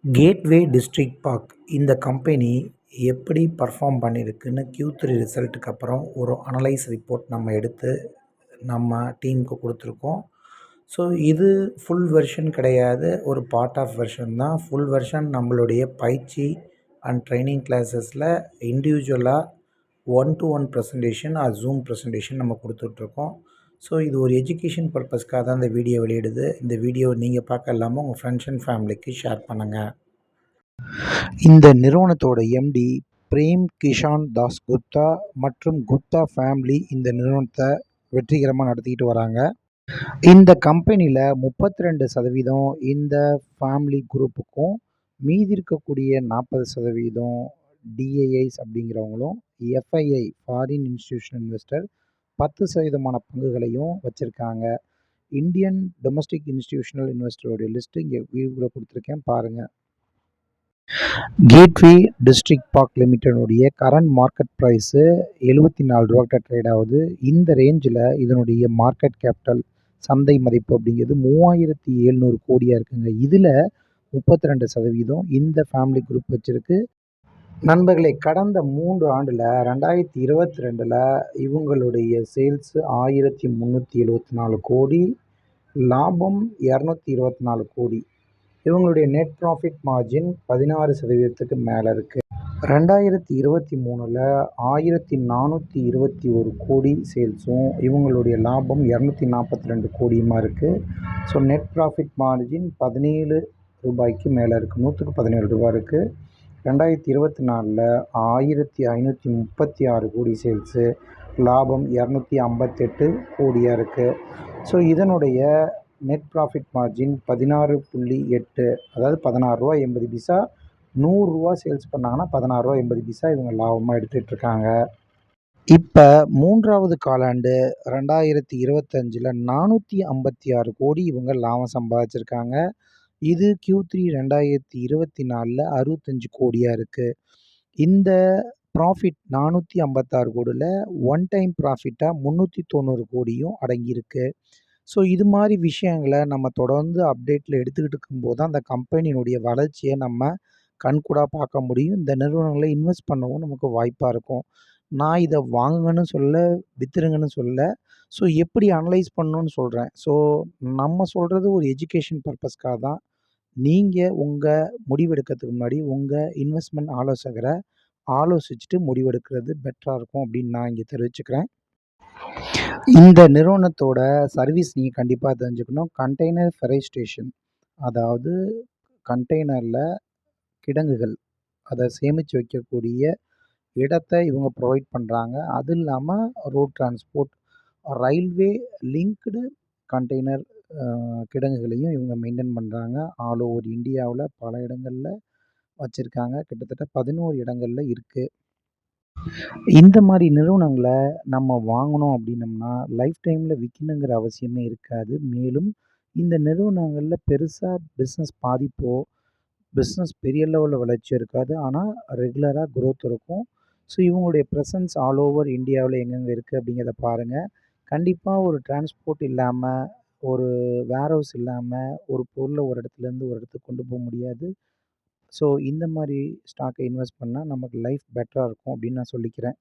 Gateway District park இந்த company எப்படி perform பண்ணியிருக்குன்னு Q3 ரிசல்ட்டுக்கு அப்புறம் ஒரு அனலைஸ் ரிப்போர்ட் நம்ம எடுத்து நம்ம டீமுக்கு கொடுத்துருக்கோம். ஸோ இது ஃபுல் வெர்ஷன் கிடையாது. ஒரு பார்ட் ஆஃப் வெர்ஷன் தான். ஃபுல் வெர்ஷன் நம்மளுடைய பயிற்சி அண்ட் ட்ரைனிங் கிளாஸஸில் இண்டிவிஜுவலாக 1-to-1 presentation R Zoom presentation நம்ம கொடுத்துட்ருக்கோம். ஸோ இது ஒரு எஜுகேஷன் பர்பஸ்க்காக தான் இந்த வீடியோ வெளியிடுது. இந்த வீடியோவை நீங்கள் பார்க்க இல்லாமல் உங்கள் ஃப்ரெண்ட்ஸ் அண்ட் ஃபேமிலிக்கு ஷேர் பண்ணுங்கள். இந்த நிறுவனத்தோட எம்டி பிரேம் கிஷான் தாஸ் குப்தா மற்றும் குப்தா ஃபேமிலி இந்த நிறுவனத்தை வெற்றிகரமாக நடத்திக்கிட்டு வராங்க. இந்த கம்பெனியில் 32% இந்த ஃபேமிலி குரூப்புக்கும், மீதி இருக்கக்கூடிய 40% டிஏஐஸ் அப்படிங்கிறவங்களும், எஃப்ஐஐ ஃபாரின் இன்ஸ்டிடியூஷனல் இன்வெஸ்டர் 10% பங்குகளையும் வச்சுருக்காங்க. இந்தியன் டொமஸ்டிக் இன்ஸ்டிடியூஷனல் இன்வெஸ்டருடைய லிஸ்ட்டு இங்கே வியூவில் கொடுத்துருக்கேன் பாருங்கள். கேட்வே டிஸ்ட்ரிக்ட் பார்க் லிமிட்டனுடைய கரண்ட் மார்க்கெட் ப்ரைஸு ரூ. 74 ட்ரேட் ஆகுது. இந்த ரேஞ்சில் இதனுடைய மார்க்கெட் கேபிட்டல் சந்தை மதிப்பு அப்படிங்கிறது 3700 கோடியாக இருக்குங்க. இதில் 32% இந்த ஃபேமிலி குரூப் வச்சுருக்கு. நண்பர்களே, கடந்த 3 ஆண்டில் 2022 இவங்களுடைய சேல்ஸு 1374 கோடி, லாபம் 224 கோடி. இவங்களுடைய நெட் ப்ராஃபிட் மார்ஜின் 16%க்கு மேலே இருக்குது. 2023 1421 கோடி சேல்ஸும், இவங்களுடைய லாபம் 242 கோடியுமா இருக்குது. ஸோ நெட் ப்ராஃபிட் மார்ஜின் 17 ரூபாய்க்கு மேலே இருக்குது. 100க்கு 17 ரூபாய் இருக்குது. 2024 1536 கோடி சேல்ஸு, லாபம் 258 கோடியாக இருக்குது. ஸோ இதனுடைய நெட் ப்ராஃபிட் மார்ஜின் 16.8, அதாவது ரூ. 16.80. ரூ. 100 சேல்ஸ் பண்ணாங்கன்னா ரூ. 16.80 இவங்க லாபமாக எடுத்துகிட்ருக்காங்க. இப்போ 3வது காலாண்டு 2025 456 கோடி இவங்க லாபம் சம்பாதிச்சிருக்காங்க. இது Q3 2024 65 கோடியாக இருக்குது. இந்த ப்ராஃபிட் 456 கோடியில் ஒன் டைம் ப்ராஃபிட்டாக 390 கோடியும் அடங்கியிருக்கு. ஸோ இது மாதிரி விஷயங்களை நம்ம தொடர்ந்து அப்டேட்டில் எடுத்துக்கிட்டு இருக்கும்போது தான் அந்த கம்பெனியினுடைய வளர்ச்சியை நம்ம கண்கூடாக பார்க்க முடியும். இந்த நிறுவனங்களை இன்வெஸ்ட் பண்ணவும் நமக்கு வாய்ப்பாக இருக்கும். நான் இதை வாங்குங்கன்னு சொல்ல, விற்றுருங்கன்னு சொல்ல. ஸோ எப்படி அனலைஸ் பண்ணணும்னு சொல்கிறேன். ஸோ நம்ம சொல்கிறது ஒரு எஜுகேஷன் பர்பஸ்க்காக தான். நீங்கள் உங்கள் முடிவெடுக்கிறதுக்கு முன்னாடி உங்கள் இன்வெஸ்ட்மெண்ட் ஆலோசகரை ஆலோசிச்சுட்டு முடிவெடுக்கிறது பெட்டராக இருக்கும் அப்படின்னு நான் இங்கே தெரிவிச்சுக்கிறேன். இந்த நிறுவனத்தோட சர்வீஸ் நீங்கள் கண்டிப்பாக தெரிஞ்சுக்கணும். கண்டெய்னர் ஃபெரை ஸ்டேஷன், அதாவது கண்டெய்னரில் கிடங்குகள் அதை சேமித்து வைக்கக்கூடிய இடத்தை இவங்க ப்ரொவைட் பண்ணுறாங்க. அது இல்லாமல் road transport, railway linked container கிடங்குகளையும் இவங்க மெயின்டைன் பண்ணுறாங்க. ஆல் ஓவர் இந்தியாவில் பல இடங்களில் வச்சுருக்காங்க. கிட்டத்தட்ட 11 இடங்களில் இருக்குது. இந்த மாதிரி நிறுவனங்களை நம்ம வாங்கணும் அப்படின்னம்னா லைஃப் டைமில் விற்கணுங்கிற அவசியமே இருக்காது. மேலும் இந்த நிறுவனங்களில் பெருசாக பிஸ்னஸ் பாதிப்போ, பிஸ்னஸ் பெரிய லெவலில் வளர்ச்சியோ இருக்காது. ஆனால் ரெகுலராக க்ரோத் இருக்கும். ஸோ இவங்களுடைய ப்ரெசன்ஸ் ஆல் ஓவர் இந்தியாவில் எங்கெங்கே இருக்குது அப்படிங்கிறத பாருங்கள். கண்டிப்பாக ஒரு டிரான்ஸ்போர்ட் இல்லாமல், ஒரு வேர்ஹவுஸ் இல்லாமல் ஒரு பொருளை ஒரு இடத்துலேருந்து ஒரு இடத்துக்கு கொண்டு போக முடியாது. ஸோ இந்த மாதிரி ஸ்டாக்கை இன்வெஸ்ட் பண்ணால் நமக்கு லைஃப் பெட்டராக இருக்கும் அப்படின்னு நான் சொல்லிக்கிறேன்.